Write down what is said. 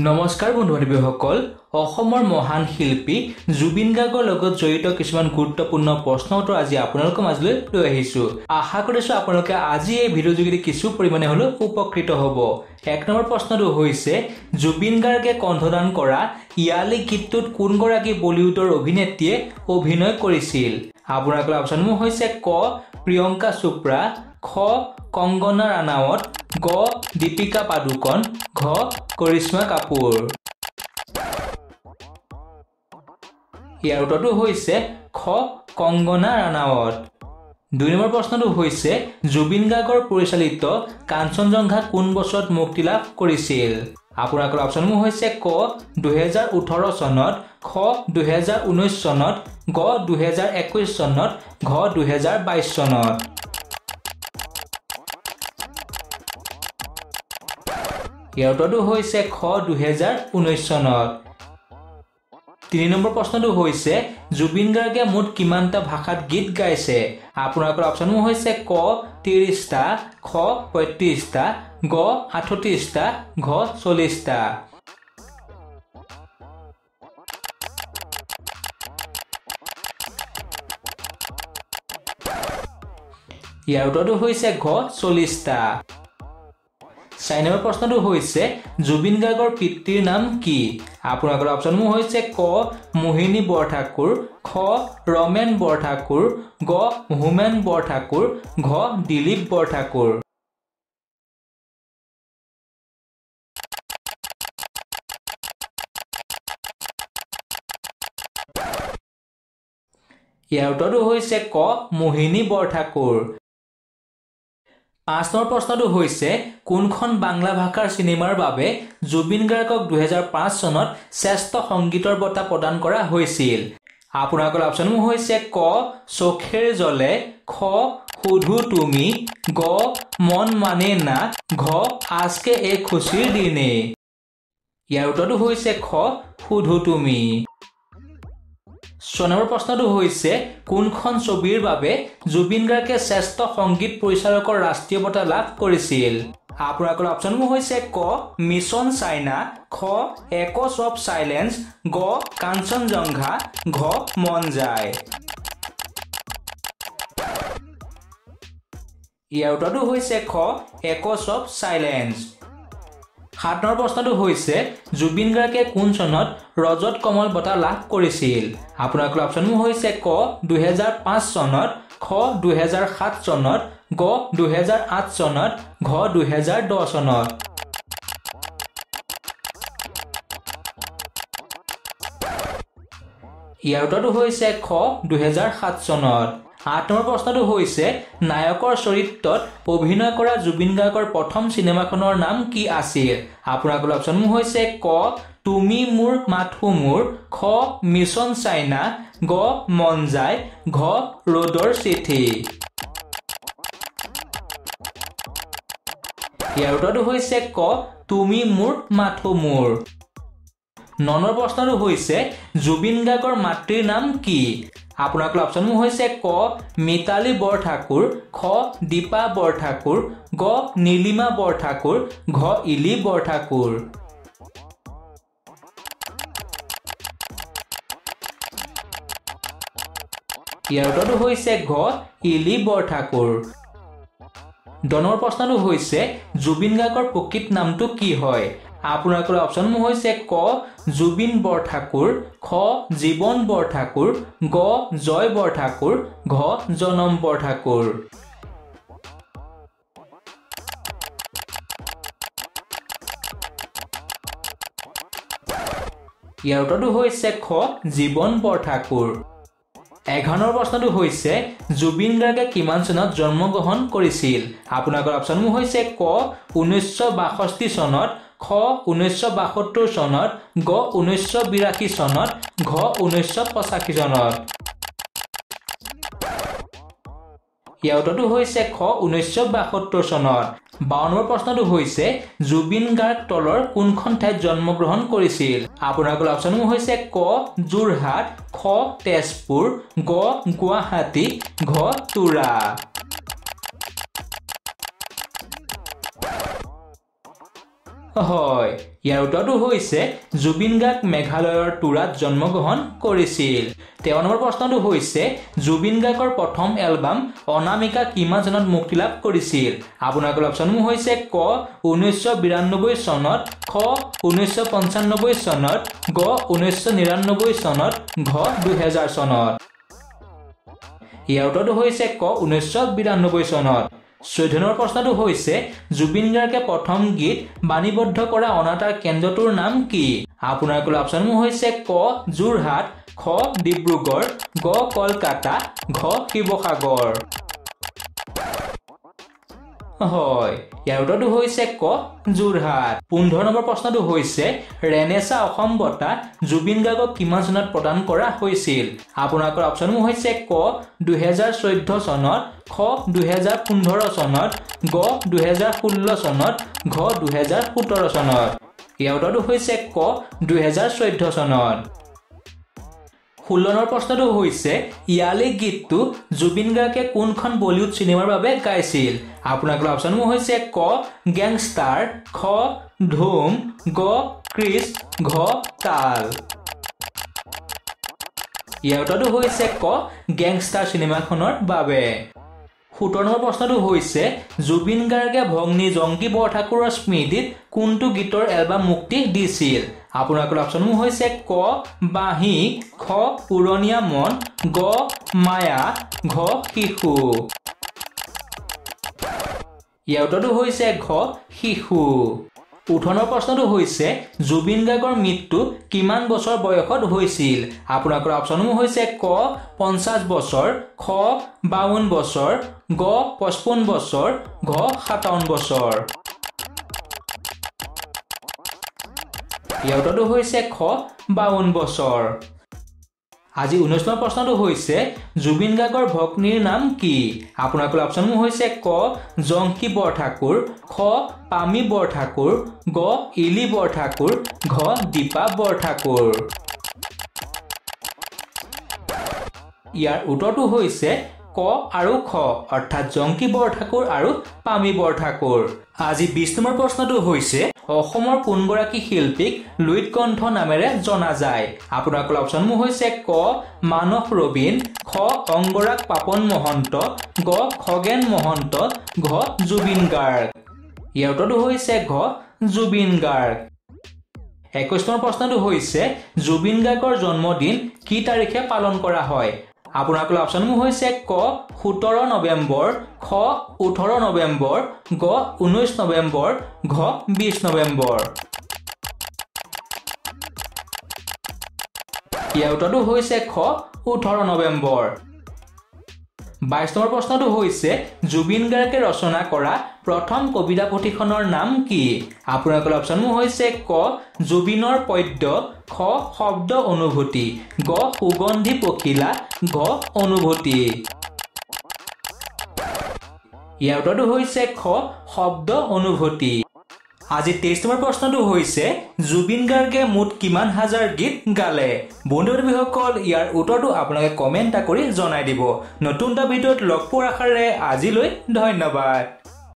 নমস্কাৰ বন্ধু-বান্ধৱীসকল অসমৰ মহান শিল্পী জুবিন গাৰ্গৰ লগত জড়িত কিছুমান গুৰুত্বপূৰ্ণ প্ৰশ্ন উত্তৰ আজি আপোনালোকৰ মাজলৈ লৈ আহিছো। আশা কৰিছো আপোনালোকে আজি এই ভিডিঅ' যোগেদি কিছু পৰিমাণে হলেও উপকৃত হ'ব। এক নম্বৰ প্ৰশ্নটো হৈছে জুবিন গাৰ্গে কণ্ঠদান কৰা ইয়ালি গীতটোত কোনগৰাকী বলিউডৰ অভিনেত্ৰীয়ে অভিনয় কৰিছিল? আপোনালোকৰ অপচনসমূহ হৈছে ক প্ৰিয়ংকা চোপ্ৰা, খ কংগনা ৰানাৱত, গ দীপিকা পাডুকন, ঘ কৰিশ্মা কাপুৰ। ইয়াৰ উত্তৰটো হৈছে খ কংগনা ৰানাৱত। ২ নম্বৰ প্ৰশ্নটো হৈছে জুবিন গাৰ্গৰ পৰিচালিত কাঞ্চনজংঘা কোন বছৰত মুক্তি লাভ কৰিছিল? আপোনালোকৰ অপচনসমূহ হৈছে ক 2018 চনত, খ 2019 চনত, গ 2021 চনত, ঘ 2022 চনত। ইয়াৰ উত্তৰটো হৈছে খ 2019 চনত। ৩ নম্বৰ প্ৰশ্নটো হৈছে জুবিন গাৰ্গে মুঠ কিমানটা ভাষাত গীত গাইছে? আপোনালোকৰ অপচনসমূহ হৈছে ক 30টা, খ 35টা, গ 38টা, ঘ 40টা। ইয়াৰ উত্তৰটো হৈছে ঘ 40টা। ৪ নম্বৰ প্ৰশ্নটো হৈছে জুবিন গাৰ্গৰ পিতৃৰ নাম কি? আপোনালোকৰ অপচনসমূহ হৈছে ক মোহিনী বৰঠাকুৰ, খ ৰমেন বৰঠাকুৰ, গ হোমেন বৰঠাকুৰ, ঘ দিলীপ বৰঠাকুৰ। ইয়াৰ উত্তৰটো হৈছে ক মোহিনী বৰঠাকুৰ। ৫ নম্বৰ প্ৰশ্নটো হৈছে কোনখন বাংলা ভাষাৰ চিনেমাৰ বাবে জুবিন গাৰ্গক 2005 চনত শ্ৰেষ্ঠ সংগীতৰ বঁটা প্ৰদান কৰা হৈছিল? আপোনালোকৰ অপচনসমূহ হৈছে ক চোখেৰ জলে, খ শুধু তুমি, গ মন মানে না, ঘ আজকে এক খুশিৰ দিনে। ইয়াৰ উত্তৰটো হৈছে খ শুধু তুমি। ৬ নম্বৰ প্ৰশ্নটো হৈছে কোনখন ছবিৰ বাবে জুবিন গাৰ্গে শ্ৰেষ্ঠ সংগীত পৰিচালকৰ ৰাষ্ট্ৰীয় বঁটা লাভ কৰিছিল? আপোনালোকৰ অপচনসমূহ হৈছে ক মিছন চাইনা, খ একছ অফ চাইলেন্স, গ কাঞ্চনজংঘা, ঘ মন যায়। ইয়াৰ উত্তৰটো হৈছে খ একছ অফ চাইলেন্স। ৭ নম্বৰ প্ৰশ্নটো হৈছে জুবিন গাৰ্গে কোন চনত ৰজত কমল বঁটা লাভ কৰিছিল? আপোনালোকৰ অপচনসমূহ হৈছে ক 2005 চনত, খ 2007 চনত, গ 2008 চনত, ঘ 2010 চনত। ইয়াৰ উত্তৰটো হৈছে খ 2007 চনত। ৮ নম্বৰ প্ৰশ্নটো হৈছে নায়কৰ চৰিত্ৰত অভিনয় কৰা জুবিন গাৰ্গৰ প্ৰথম চিনেমাখনৰ নাম কি আছিল? আপোনালোকৰ অপচনসমূহ হৈছে ক তুমি মোৰ মাথো মোৰ, খ মিছন চাইনা, গ মন যায়, ঘ ৰ'দৰ চিঠি। ইয়াৰ উত্তৰটো হৈছে ক তুমি মোৰ মাথো মোৰ। ৯ নম্বৰ প্ৰশ্নটো হৈছে জুবিন গাৰ্গৰ মাতৃৰ নাম কি? আপোনালোকৰ অপচনসমূহ হৈছে ক মিতালী বৰঠাকুৰ, খ দীপা বৰঠাকুৰ, গ নীলিমা বৰঠাকুৰ, ঘ ইলি বৰঠাকুৰ। ইয়াৰ উত্তৰটো হৈছে ঘ ইলি বৰঠাকুৰ। ১০ নম্বৰ প্ৰশ্নটো হৈছে জুবিন গাৰ্গৰ প্ৰকৃত নামটো কি হয়? আপোনালোকৰ অপচনসমূহ হৈছে ক জুবিন বৰঠাকুৰ, খ জীৱন বৰঠাকুৰ, গ জয় বৰঠাকুৰ, ঘ জনম বৰঠাকুৰ। ইয়াৰ উত্তৰটো হৈছে খ জীৱন বৰঠাকুৰ। ১১ নম্বৰ প্ৰশ্নটো হৈছে জুবিন গাৰ্গে কিমান চনত জন্মগ্ৰহণ কৰিছিল? আপোনালোকৰ অপচনসমূহ হৈছে ক 1962 চনত, খ 1972 চনত, গ 1982 চনত, ঘ 1985 চনত। ইয়াৰ উত্তৰটো হৈছে খ 1972 চনত। ৫২ নম্বৰ প্ৰশ্নটো হৈছে জুবিন গাৰ্গ তলৰ কোনখন ঠাইত জন্মগ্ৰহণ কৰিছিল? আপোনালোকৰ অপচনসমূহ হৈছে ক যোৰহাট, খ তেজপুৰ, গ গুৱাহাটী, ঘ তুৰা। হয় ইয়াৰ উত্তৰটো হৈছে জুবিন গাৰ্গ মেঘালয়ৰ তুৰাত জন্মগ্ৰহণ কৰিছিল 13 নম্বৰ প্ৰশ্নটো হৈছে জুবিন গাৰ্গৰ প্ৰথম এলবাম অনামিকা কিমান চনত মুক্তি লাভ কৰিছিল আপোনালোকৰ অপচনসমূহ হৈছে ক 1992 চনত খ 1995 চনত গ 1999 চনত ঘ 2000 চনত ইয়াৰ উত্তৰটো হৈছে ক 1992 চনত 14 নম্বৰ প্ৰশ্নটো হৈছে জুবিন গাৰ্গে প্ৰথম গীত বাণীবদ্ধ কৰা অনাতাঁৰ কেন্দ্ৰটোৰ নাম কি আপোনালোকৰ অপচনসমূহ হৈছে ক যোৰহাট খ ডিব্ৰুগড় গ কলকাতা ঘ শিৱসাগৰ হয় ইয়াৰ উত্তৰটো হৈছে ক যোৰহাট 15 নম্বৰ প্ৰশ্নটো হৈছে ৰেনেছা অসম বঁটা জুবিন গাৰ্গক কিমান চনত প্ৰদান কৰা হৈছিল আপোনালোকৰ অপচনসমূহ হৈছে ক 2014 চনত খ 2015 চনত গ 2016 চনত ঘ 2017 চনত ইয়াৰ উত্তৰটো হৈছে ক 2014 চনত 16 নম্বৰ প্ৰশ্নটো হৈছে ইয়ালে গীতটো জুবিন গাৰ্গে কোনখন বলিউড চিনেমাৰ বাবে গাইছিল আপোনালোকৰ অপচনসমূহ হৈছে ক গেংষ্টাৰ খ ধুম গ ক্ৰিছ ঘ তাল ইয়াৰ উত্তৰটো হৈছে ক গেংষ্টাৰ চিনেমাখনৰ বাবে 17 নম্বৰ প্ৰশ্নটো হৈছে জুবিন গাৰ্গে ভগ্নী জংকী বৰঠাকুৰৰ স্মৃতিত কোনটো গীতৰ এলবাম মুক্তি দিছিল আপোনালোকৰ অপচনসমূহ হৈছে ক বাঁহী খ পুৰণীয়া মন গ মায়া ঘ শিশু ইয়াৰ উত্তৰটো হৈছে ঘ শিশু 18 প্ৰশ্নটো হৈছে জুবিন গাৰ্গৰ মৃত্যু কিমান বছৰ বয়সত হৈছিল আপোনালোকৰ অপচনসমূহ হৈছে ক 50 বছৰ খ 52 বছৰ গ 55 বছৰ ঘ 57 বছৰ ইয়াৰ উত্তৰটো হৈছে খ 52 বছৰ আজি 19 নম্বৰ প্ৰশ্নটো হৈছে জুবিন গাৰ্গৰ ভগ্নীৰ নাম কি আপোনালোকৰ অপচনসমূহ হৈছে ক জংকী বৰঠাকুৰ খ পামি বৰঠাকুৰ গ ইলি বৰঠাকুৰ ঘ দীপা বৰঠাকুৰ ইয়াৰ উত্তৰটো হৈছে ক আৰু খ অৰ্থাৎ জংকী বৰঠাকুৰ আৰু পামি বৰঠাকুৰ আজি 20 নম্বৰ প্ৰশ্নটো হৈছে অসমৰ কোনগৰাকী শিল্পীক লুইত কণ্ঠ নামেৰে জনা যায় আপোনালোকৰ অপচনসমূহ হৈছে ক মানস ৰবীন খ অংগৰাগ পাপন মহন্ত গ খগেন মহন্ত ঘ জুবিন গাৰ্গ ইয়াৰ উত্তৰটো হৈছে ঘ জুবিন গাৰ্গ 21 নম্বৰ প্ৰশ্নটো হৈছে জুবিন গাৰ্গৰ জন্মদিন কি তাৰিখে পালন কৰা হয় আপোনালোকৰ অপচনসমূহ হৈছে ক 17 নৱেম্বৰ খ 18 নৱেম্বৰ গ 19 নৱেম্বৰ ঘ 20 নৱেম্বৰ ইয়াৰ উত্তৰটো হৈছে খ 18 নৱেম্বৰ 22 নম্বৰ প্ৰশ্নটো হৈছে জুবিন গাৰ্গে ৰচনা কৰা প্ৰথম কবিতা পুথিখনৰ নাম কি আপোনালোকৰ অপচনসমূহ হৈছে ক জুবিনৰ পদ্য খ শব্দ অনুভূতি গ সুগন্ধি পখিলা ঘ অনুভূতি ইয়াৰ উত্তৰটো হৈছে খ শব্দ অনুভূতি আজি 23 নম্বৰ প্ৰশ্নটো হৈছে জুবিন গাৰ্গে মুঠ কিমান হাজাৰ গীত গালে বন্ধুসকল ইয়াৰ উত্তৰটো আপোনালোকে কমেন্ট কৰি জনাই দিব নতুন এটা ভিডিঅ'ত লগ পোৱাৰ আশাৰে আজিলৈ ধন্যবাদ